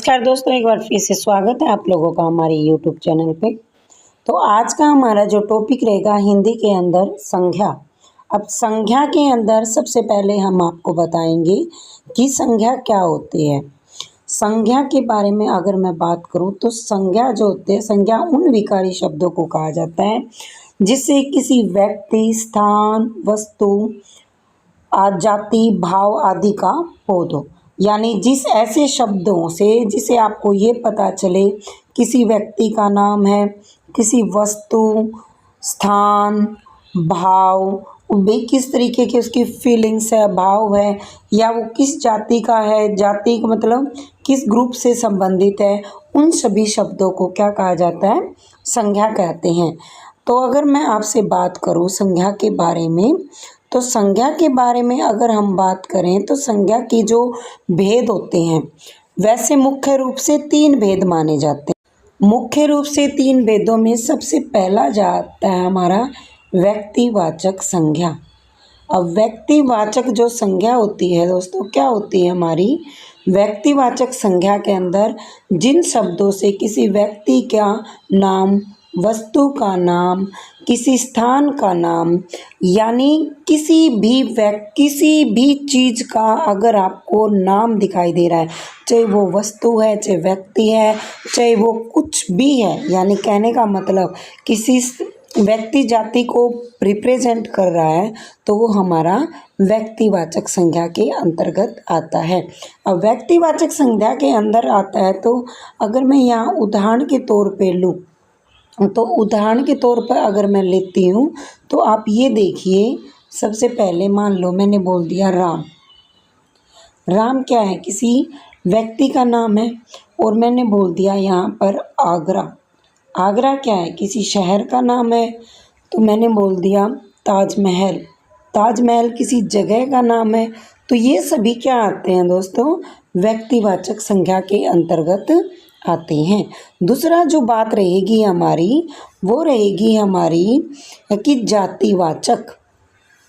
नमस्कार दोस्तों, एक बार फिर से स्वागत है आप लोगों का हमारे यूट्यूब चैनल पे। तो आज का हमारा जो टॉपिक रहेगा हिंदी के अंदर संज्ञा। अब संज्ञा के अंदर सबसे पहले हम आपको बताएंगे कि संज्ञा क्या होती है। संज्ञा के बारे में अगर मैं बात करूं तो संज्ञा जो होते हैं, संज्ञा उन विकारी शब्दों को कहा जाता है जिससे किसी व्यक्ति, स्थान, वस्तु, जाति, भाव आदि का बोध हो। यानी जिस ऐसे शब्दों से जिसे आपको ये पता चले किसी व्यक्ति का नाम है, किसी वस्तु, स्थान, भाव, वे किस तरीके की उसकी फीलिंग्स है, भाव है, या वो किस जाति का है, जाति का मतलब किस ग्रुप से संबंधित है, उन सभी शब्दों को क्या कहा जाता है, संज्ञा कहते हैं। तो अगर मैं आपसे बात करूं संज्ञा के बारे में, तो संज्ञा के बारे में अगर हम बात करें तो संज्ञा के जो भेद होते हैं वैसे मुख्य रूप से 3 भेद माने जाते हैं। मुख्य रूप से 3 भेदों में सबसे पहला जाता है हमारा व्यक्तिवाचक संज्ञा। अब व्यक्तिवाचक जो संज्ञा होती है दोस्तों, क्या होती है हमारी व्यक्तिवाचक संज्ञा के अंदर जिन शब्दों से किसी व्यक्ति का नाम, वस्तु का नाम, किसी स्थान का नाम, यानी किसी भी चीज़ का अगर आपको नाम दिखाई दे रहा है, चाहे वो वस्तु है, चाहे व्यक्ति है, चाहे वो कुछ भी है, यानी कहने का मतलब किसी व्यक्ति जाति को रिप्रेजेंट कर रहा है, तो वो हमारा व्यक्तिवाचक संज्ञा के अंतर्गत आता है। अब व्यक्तिवाचक संज्ञा के अंदर आता है तो अगर मैं यहाँ उदाहरण के तौर पे लूँ, तो उदाहरण के तौर पर अगर मैं लेती हूँ तो आप ये देखिए, सबसे पहले मान लो मैंने बोल दिया राम। राम क्या है, किसी व्यक्ति का नाम है। और मैंने बोल दिया यहाँ पर आगरा। आगरा क्या है, किसी शहर का नाम है। तो मैंने बोल दिया ताजमहल। ताजमहल किसी जगह का नाम है। तो ये सभी क्या आते हैं दोस्तों, व्यक्तिवाचक संज्ञा के अंतर्गत आते हैं। दूसरा जो बात रहेगी हमारी, वो रहेगी हमारी कि जातिवाचक।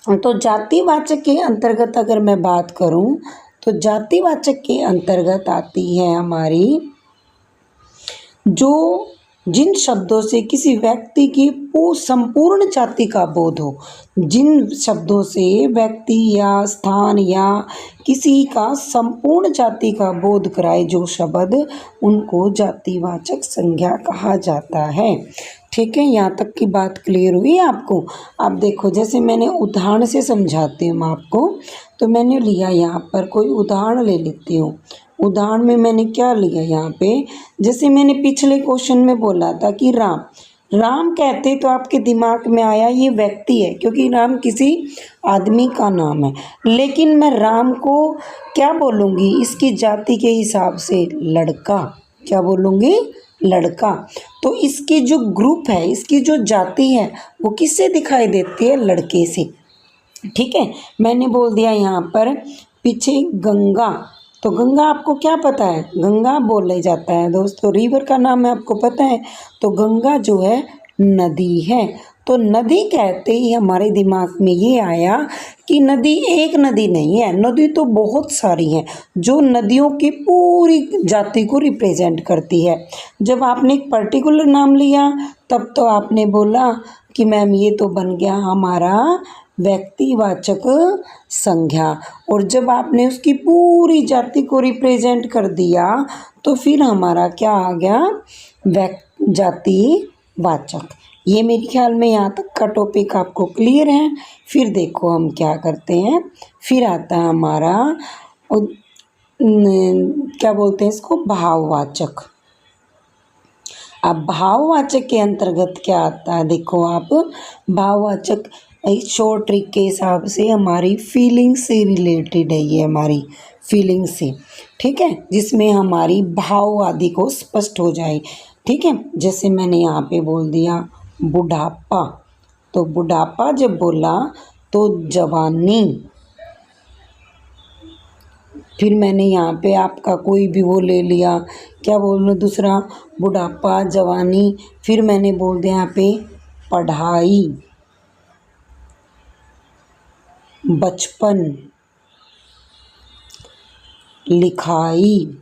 तो जातिवाचक के अंतर्गत अगर मैं बात करूं तो जातिवाचक के अंतर्गत आती है हमारी जो जिन शब्दों से किसी व्यक्ति की संपूर्ण जाति का बोध हो, जिन शब्दों से व्यक्ति या स्थान या किसी का संपूर्ण जाति का बोध कराए जो शब्द, उनको जातिवाचक संज्ञा कहा जाता है। ठीक है, यहाँ तक की बात क्लियर हुई आपको। आप देखो, जैसे मैंने उदाहरण से समझाती हूँ आपको। तो मैंने लिया यहाँ पर कोई उदाहरण ले लेती हूँ। उदाहरण में मैंने क्या लिया यहाँ पे, जैसे मैंने पिछले क्वेश्चन में बोला था कि राम। राम कहते तो आपके दिमाग में आया ये व्यक्ति है, क्योंकि राम किसी आदमी का नाम है। लेकिन मैं राम को क्या बोलूँगी, इसकी जाति के हिसाब से लड़का। क्या बोलूँगी, लड़का। तो इसकी जो ग्रुप है, इसकी जो जाति है, वो किससे दिखाई देती है, लड़के से। ठीक है, मैंने बोल दिया यहाँ पर पीछे गंगा। तो गंगा आपको क्या पता है, गंगा बोला जाता है दोस्तों, रिवर का नाम है, आपको पता है। तो गंगा जो है नदी है। तो नदी कहते ही हमारे दिमाग में ये आया कि नदी एक नदी नहीं है, नदी तो बहुत सारी हैं जो नदियों की पूरी जाति को रिप्रेजेंट करती है। जब आपने एक पर्टिकुलर नाम लिया तब तो आपने बोला कि मैम ये तो बन गया हमारा व्यक्तिवाचक संज्ञा। और जब आपने उसकी पूरी जाति को रिप्रेजेंट कर दिया तो फिर हमारा क्या आ गया, जातिवाचक। ये मेरे ख्याल में यहाँ तक का टॉपिक आपको क्लियर है। फिर देखो हम क्या करते हैं, फिर आता है हमारा क्या बोलते हैं इसको, भाववाचक। अब भाववाचक के अंतर्गत क्या आता है, देखो आप, भाववाचक एक शॉर्ट ट्रिक के हिसाब से हमारी फीलिंग से रिलेटेड है, ये हमारी फीलिंग से। ठीक है, जिसमें हमारी भाव आदि को स्पष्ट हो जाए। ठीक है, जैसे मैंने यहाँ पे बोल दिया बुढ़ापा। तो बुढ़ापा जब बोला तो जवानी। फिर मैंने यहाँ पे आपका कोई भी वो ले लिया, क्या बोल दूसरा, बुढ़ापा, जवानी। फिर मैंने बोल दिया यहाँ पे पढ़ाई, बचपन, लिखाई,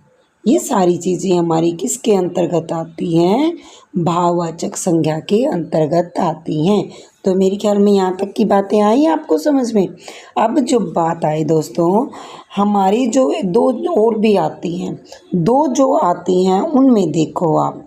ये सारी चीज़ें हमारी किसके अंतर्गत आती हैं? भाववाचक संज्ञा के अंतर्गत आती हैं। तो मेरे ख्याल में यहाँ तक की बातें आई आपको समझ में। अब जो बात आई दोस्तों, हमारी जो दो और भी आती हैं, दो जो आती हैं उनमें देखो आप,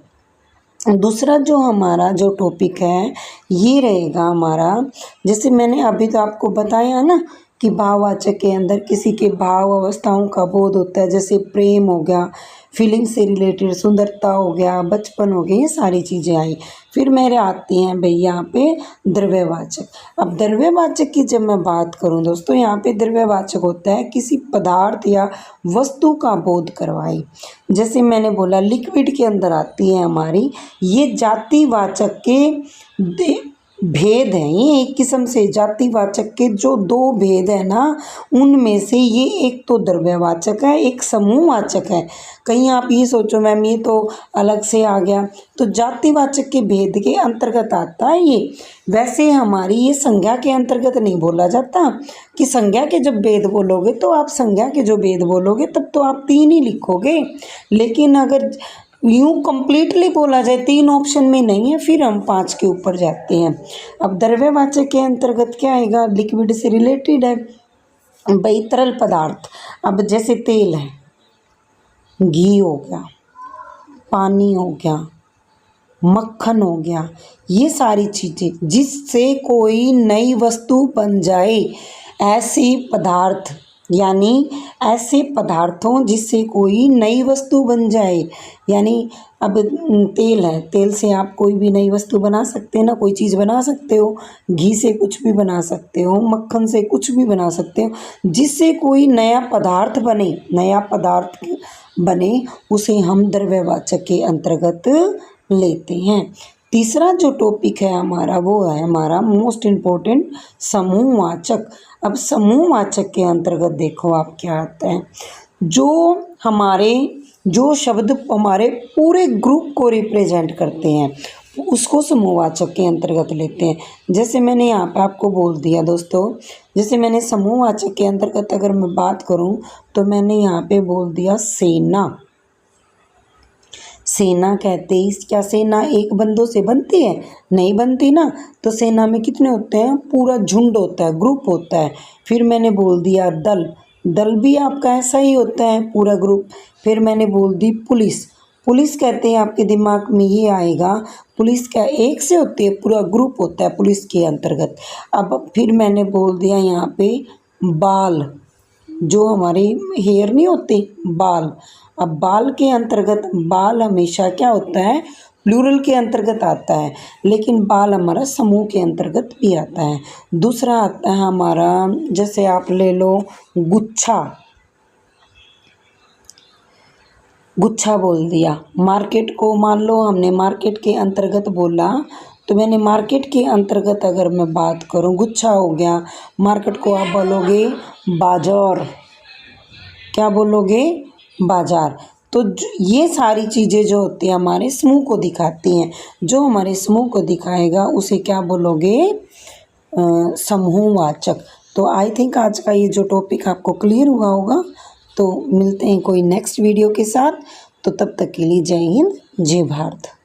दूसरा जो हमारा जो टॉपिक है ये रहेगा हमारा, जैसे मैंने अभी तो आपको बताया ना कि भाववाचक के अंदर किसी के भाव अवस्थाओं का बोध होता है, जैसे प्रेम हो गया, फीलिंग से रिलेटेड सुंदरता हो गया, बचपन हो गया, ये सारी चीज़ें आई। फिर मेरे आती हैं भाई यहाँ पे द्रव्यवाचक। अब द्रव्यवाचक की जब मैं बात करूँ दोस्तों, यहाँ पे द्रव्यवाचक होता है किसी पदार्थ या वस्तु का बोध करवाए। जैसे मैंने बोला लिक्विड के अंदर आती है हमारी, ये जातिवाचक के भेद हैं। ये एक किस्म से जातिवाचक के जो दो भेद है ना, उनमें से ये एक तो द्रव्यवाचक है, एक समूहवाचक है। कहीं आप ये सोचो मैम ये तो अलग से आ गया, तो जातिवाचक के भेद के अंतर्गत आता है ये। वैसे हमारी ये संज्ञा के अंतर्गत नहीं बोला जाता कि संज्ञा के जब भेद बोलोगे तो आप संज्ञा के जो भेद बोलोगे तब तो आप 3 ही लिखोगे, लेकिन अगर यूँ कंप्लीटली बोला जाए 3 ऑप्शन में नहीं है, फिर हम 5 के ऊपर जाते हैं। अब द्रव्यवाचक के अंतर्गत क्या आएगा? लिक्विड से रिलेटेड है भाई, तरल पदार्थ। अब जैसे तेल है, घी हो गया, पानी हो गया, मक्खन हो गया, ये सारी चीज़ें जिससे कोई नई वस्तु बन जाए, ऐसे पदार्थ, यानी ऐसे पदार्थों जिससे कोई नई वस्तु बन जाए। यानी अब तेल है, तेल से आप कोई भी नई वस्तु बना सकते हैं ना, कोई चीज़ बना सकते हो, घी से कुछ भी बना सकते हो, मक्खन से कुछ भी बना सकते हो, जिससे कोई नया पदार्थ बने, नया पदार्थ बने, उसे हम द्रव्यवाचक के अंतर्गत लेते हैं। तीसरा जो टॉपिक है हमारा वो है हमारा मोस्ट इम्पोर्टेंट समूहवाचक। अब समूहवाचक के अंतर्गत देखो आप क्या आता है, जो शब्द हमारे पूरे ग्रुप को रिप्रेजेंट करते हैं उसको समूहवाचक के अंतर्गत लेते हैं। जैसे मैंने यहाँ पे आपको बोल दिया दोस्तों, जैसे मैंने समूहवाचक के अंतर्गत अगर मैं बात करूँ तो मैंने यहाँ पे बोल दिया सेना। सेना कहते ही क्या सेना एक बंदों से बनती है? नहीं बनती ना। तो सेना में कितने होते हैं? पूरा झुंड होता है, ग्रुप होता है। फिर मैंने बोल दिया दल, दल भी आपका ऐसा ही होता है, पूरा ग्रुप। फिर मैंने बोल दी पुलिस, पुलिस कहते हैं आपके दिमाग में ये आएगा, पुलिस क्या एक से होती है? पूरा ग्रुप होता है पुलिस के अंतर्गत। अब फिर मैंने बोल दिया यहाँ पे बाल, जो हमारे हेयर नहीं होते, बाल। अब बाल के अंतर्गत, बाल हमेशा क्या होता है? प्लूरल के अंतर्गत आता है, लेकिन बाल हमारा समूह के अंतर्गत भी आता है। दूसरा आता है हमारा, जैसे आप ले लो गुच्छा, गुच्छा बोल दिया। मार्केट को मान लो हमने मार्केट के अंतर्गत बोला, तो मैंने मार्केट के अंतर्गत अगर मैं बात करूं, गुच्छा हो गया। मार्केट को आप बोलोगे बाजार, क्या बोलोगे? बाजार। तो ये सारी चीज़ें जो होती हैं हमारे समूह को दिखाती हैं, जो हमारे समूह को दिखाएगा उसे क्या बोलोगे? समूहवाचक। तो आई थिंक आज का ये जो टॉपिक आपको क्लियर हुआ होगा। तो मिलते हैं कोई नेक्स्ट वीडियो के साथ, तो तब तक के लिए जय हिंद, जय भारत।